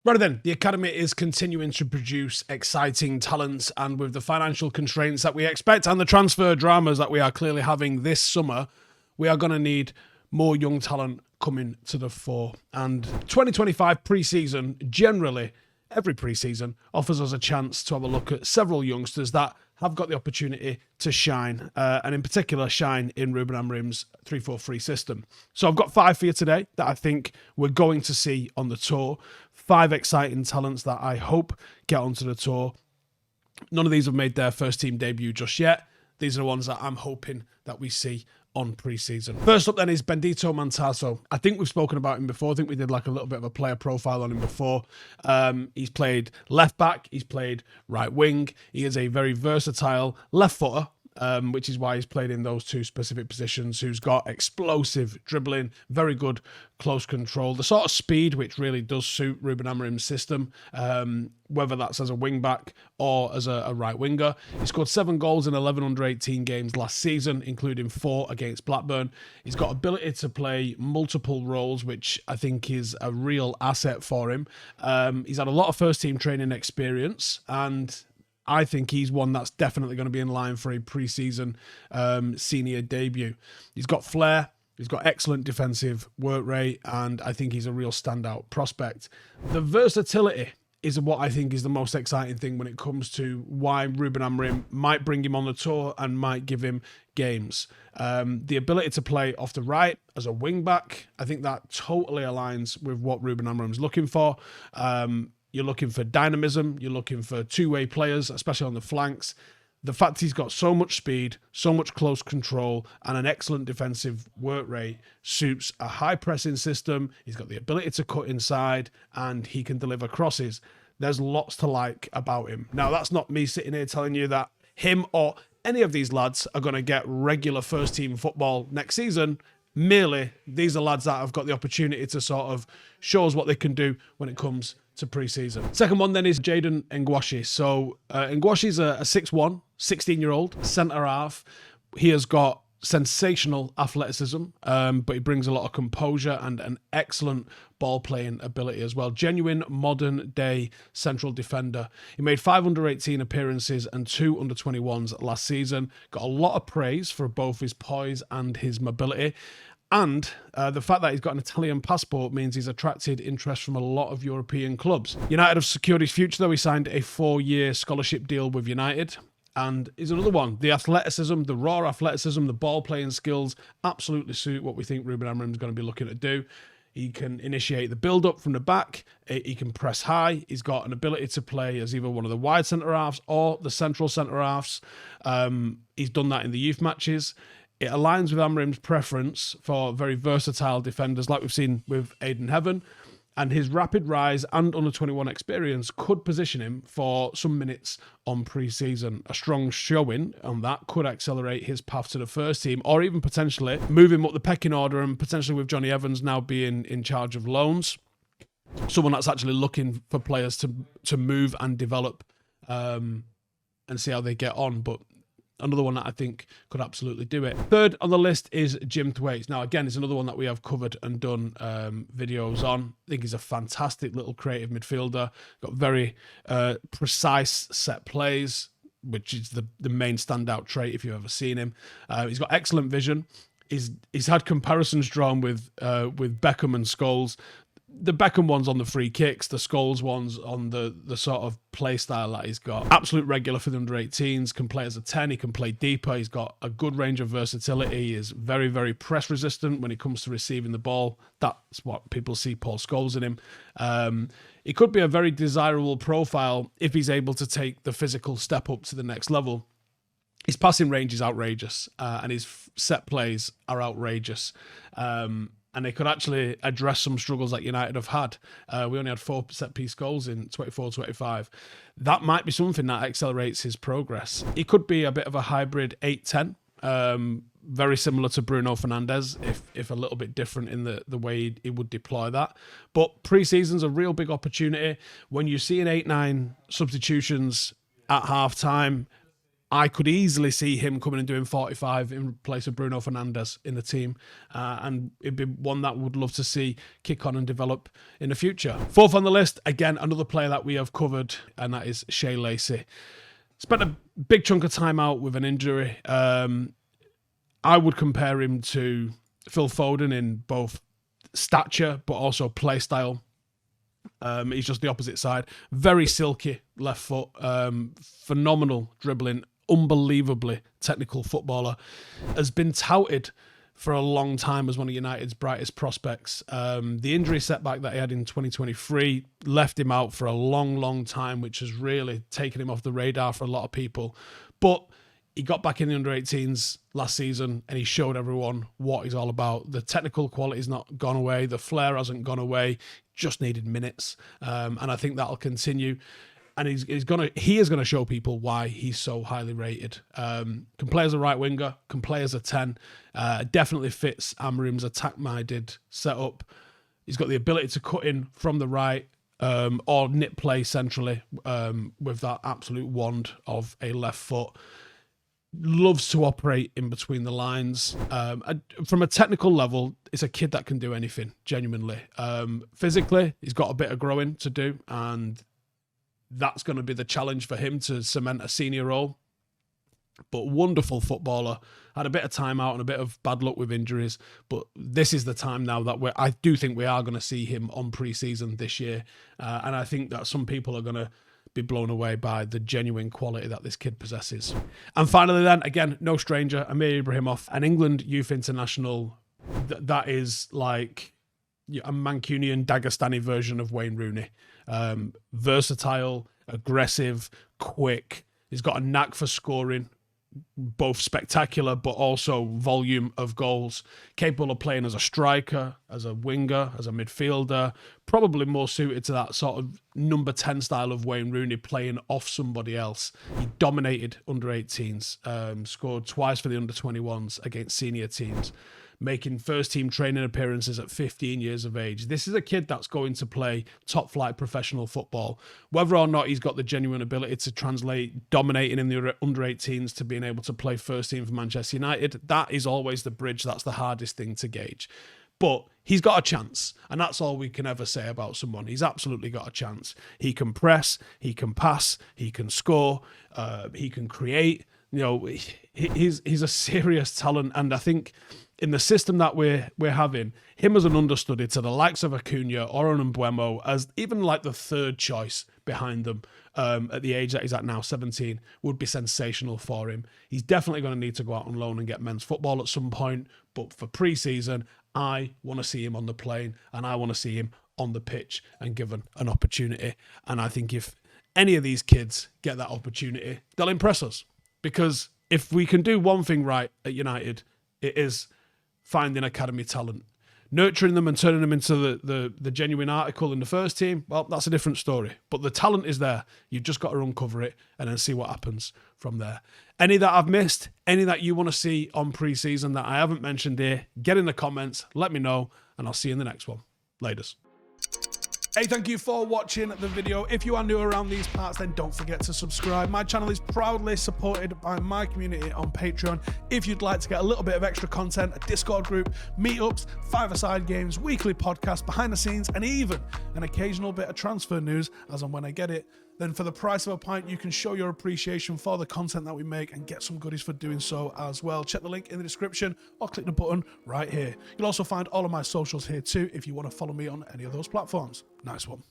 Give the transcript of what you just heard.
Right then, the Academy is continuing to produce exciting talents, and with the financial constraints that we expect and the transfer dramas that we are clearly having this summer, we are going to need more young talent coming to the fore. And 2025 pre-season, generally, every pre-season, offers us a chance to have a look at several youngsters that have got the opportunity to shine, and in particular shine in Ruben Amorim's 3-4-3 system. So I've got 5 for you today that I think we're going to see on the tour. 5 exciting talents that I hope get onto the tour. None of these have made their first team debut just yet. These are the ones that I'm hoping that we see on pre-season. First up then is Benito Manaso. I think we've spoken about him before. I think we did like a little bit of a player profile on him before. He's played left back. He's played right wing. He is a very versatile left footer, which is why he's played in those 2 specific positions, who's got explosive dribbling, very good close control, the sort of speed which really does suit Ruben Amorim's system, whether that's as a wing-back or as a right winger. He scored 7 goals in 11 under-18 games last season, including 4 against Blackburn. He's got ability to play multiple roles, which I think is a real asset for him. He's had a lot of first-team training experience, and I think he's one that's definitely going to be in line for a pre-season senior debut. He's got flair, he's got excellent defensive work rate, and I think he's a real standout prospect. The versatility is what I think is the most exciting thing when it comes to why Ruben Amorim might bring him on the tour and might give him games. The ability to play off the right as a wing-back, I think that totally aligns with what Ruben Amorim's looking for. You're looking for dynamism. You're looking for two-way players, especially on the flanks. The fact he's got so much speed, so much close control, and an excellent defensive work rate suits a high-pressing system. He's got the ability to cut inside, and he can deliver crosses. There's lots to like about him. Now, that's not me sitting here telling you that him or any of these lads are going to get regular first-team football next season. Merely, these are lads that have got the opportunity to sort of show us what they can do when it comes to pre-season. Second one then is Jaden Enuashi. So Enuashi's a 6'1", 16-year-old centre-half. He has got sensational athleticism, but he brings a lot of composure and an excellent ball-playing ability as well. Genuine modern-day central defender. He made 5 under-18 appearances and 2 under-21s last season. Got a lot of praise for both his poise and his mobility. And the fact that he's got an Italian passport means he's attracted interest from a lot of European clubs. United have secured his future, though. He signed a 4-year scholarship deal with United. And he's another one. The athleticism, the raw athleticism, the ball-playing skills absolutely suit what we think Ruben Amorim is going to be looking to do. He can initiate the build-up from the back. He can press high. He's got an ability to play as either one of the wide centre-halves or the central centre-halves. He's done that in the youth matches. It aligns with Amorim's preference for very versatile defenders like we've seen with Aiden Heaven, and his rapid rise and under-21 experience could position him for some minutes on pre-season. A strong showing on that could accelerate his path to the first team, or even potentially move him up the pecking order, and potentially with Johnny Evans now being in charge of loans, someone that's actually looking for players to move and develop and see how they get on. But another one that I think could absolutely do it. Third on the list is Jim Thwaites. Now, again, it's another one that we have covered and done videos on. I think he's a fantastic little creative midfielder. Got very precise set plays, which is the main standout trait if you've ever seen him. He's got excellent vision. He's had comparisons drawn with Beckham and Scholes. The Beckham one's on the free kicks, the Scholes one's on the sort of play style that he's got. Absolute regular for the under-18s, can play as a 10, he can play deeper, he's got a good range of versatility, he is very, very press resistant when it comes to receiving the ball. That's what people see Paul Scholes in him. He could be a very desirable profile if he's able to take the physical step up to the next level. His passing range is outrageous, and his set plays are outrageous. And they could actually address some struggles that United have had. We only had 4 set-piece goals in 24-25. That might be something that accelerates his progress. He could be a bit of a hybrid 8-10, very similar to Bruno Fernandes, if a little bit different in the way he would deploy that. But pre-season's a real big opportunity. When you see an 8-9 substitutions at half-time, I could easily see him coming and doing 45 in place of Bruno Fernandes in the team. And it'd be one that would love to see kick on and develop in the future. Fourth on the list, again, another player that we have covered, and that is Shay Lacy. Spent a big chunk of time out with an injury. I would compare him to Phil Foden in both stature, but also play style. He's just the opposite side. Very silky left foot. Phenomenal dribbling. Unbelievably technical footballer. Has been touted for a long time as one of United's brightest prospects. The injury setback that he had in 2023 left him out for a long time, which has really taken him off the radar for a lot of people. But he got back in the under-18s last season and he showed everyone what he's all about. The technical quality's not gone away. The flair hasn't gone away. Just needed minutes. And I think that'll continue. And he is going to show people why he's so highly rated. Can play as a right winger, can play as a 10. Definitely fits Amorim's attack-minded setup. He's got the ability to cut in from the right or nip play centrally with that absolute wand of a left foot. Loves to operate in between the lines. From a technical level, it's a kid that can do anything, genuinely. Physically, he's got a bit of growing to do, and that's going to be the challenge for him to cement a senior role. But wonderful footballer. Had a bit of time out and a bit of bad luck with injuries, but this is the time now that I do think we are going to see him on pre-season this year. And I think that some people are going to be blown away by the genuine quality that this kid possesses. And finally then, again, no stranger, Amir Ibrahimov, an England youth international that is like a Mancunian, Dagestani version of Wayne Rooney. Versatile, aggressive, quick. He's got a knack for scoring, both spectacular but also volume of goals. Capable of playing as a striker, as a winger, as a midfielder. Probably more suited to that sort of number 10 style of Wayne Rooney, playing off somebody else. He dominated under-18s, scored twice for the under-21s against senior teams, making first-team training appearances at 15 years of age. This is a kid that's going to play top-flight professional football. Whether or not he's got the genuine ability to translate dominating in the under-18s to being able to play first-team for Manchester United, that is always the bridge. That's the hardest thing to gauge. But he's got a chance, and that's all we can ever say about someone. He's absolutely got a chance. He can press, he can pass, he can score, he can create. You know, he's a serious talent, and I think in the system that we're having, him as an understudy to the likes of Acuna or an Mbeumo, as even like the third choice behind them at the age that he's at now, 17, would be sensational for him. He's definitely going to need to go out on loan and get men's football at some point, but for pre-season, I want to see him on the plane and I want to see him on the pitch and given an opportunity. And I think if any of these kids get that opportunity, they'll impress us. Because if we can do one thing right at United, it is finding academy talent. Nurturing them and turning them into the genuine article in the first team, well, that's a different story. But the talent is there. You've just got to uncover it and then see what happens from there. Any that I've missed, any that you want to see on pre-season that I haven't mentioned here, get in the comments, let me know, and I'll see you in the next one. Laters. Hey, thank you for watching the video. If you are new around these parts, then don't forget to subscribe. My channel is proudly supported by my community on Patreon. If you'd like to get a little bit of extra content, a Discord group, meetups, five-a-side games, weekly podcasts, behind the scenes, and even an occasional bit of transfer news as and when I get it, then for the price of a pint, you can show your appreciation for the content that we make and get some goodies for doing so as well. Check the link in the description or click the button right here. You'll also find all of my socials here too if you want to follow me on any of those platforms. Nice one.